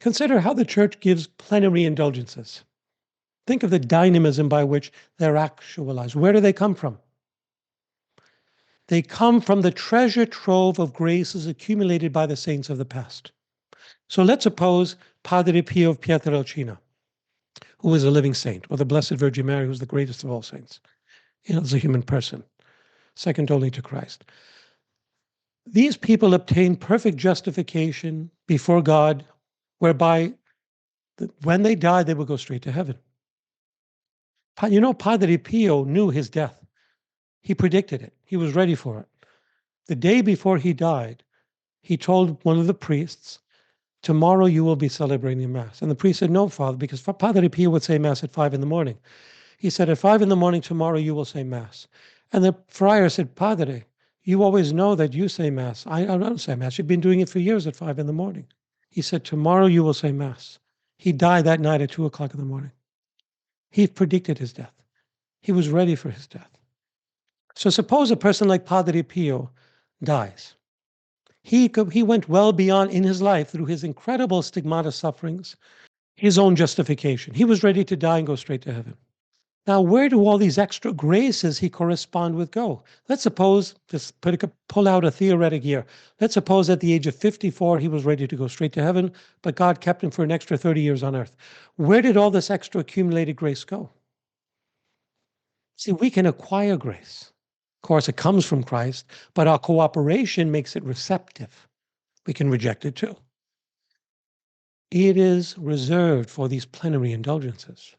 Consider how the church gives plenary indulgences. Think of the dynamism by which they're actualized. Where do they come from? They come from the treasure trove of graces accumulated by the saints of the past. So let's suppose Padre Pio of Pietrelcina, who is a living saint, or the Blessed Virgin Mary, who's the greatest of all saints, as a human person, second only to Christ. These people obtain perfect justification before God, whereby when they die, they will go straight to heaven. You know, Padre Pio knew his death. He predicted it. He was ready for it. The day before he died, he told one of the priests, tomorrow you will be celebrating Mass. And the priest said, no, Father, because Padre Pio would say Mass at 5 in the morning. He said, at 5 in the morning tomorrow you will say Mass. And the friar said, Padre, you always know that you say Mass. I don't say Mass. You've been doing it for years at 5 in the morning. He said, tomorrow you will say Mass. He died that night at 2 o'clock in the morning. He predicted his death. He was ready for his death. So suppose a person like Padre Pio dies. He went well beyond in his life through his incredible stigmata sufferings, his own justification. He was ready to die and go straight to heaven. Now, where do all these extra graces he correspond with go? Let's suppose, just pull out a theoretic year. Let's suppose at the age of 54, he was ready to go straight to heaven, but God kept him for an extra 30 years on earth. Where did all this extra accumulated grace go? See, we can acquire grace. Of course, it comes from Christ, but our cooperation makes it receptive. We can reject it too. It is reserved for these plenary indulgences.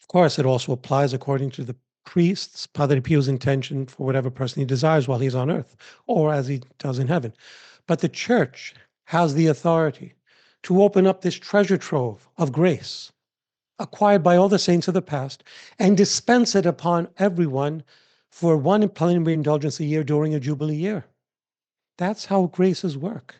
Of course, it also applies according to the priests, Padre Pio's intention for whatever person he desires while he's on earth, or as he does in heaven. But the church has the authority to open up this treasure trove of grace acquired by all the saints of the past and dispense it upon everyone for one plenary indulgence a year during a jubilee year. That's how graces work.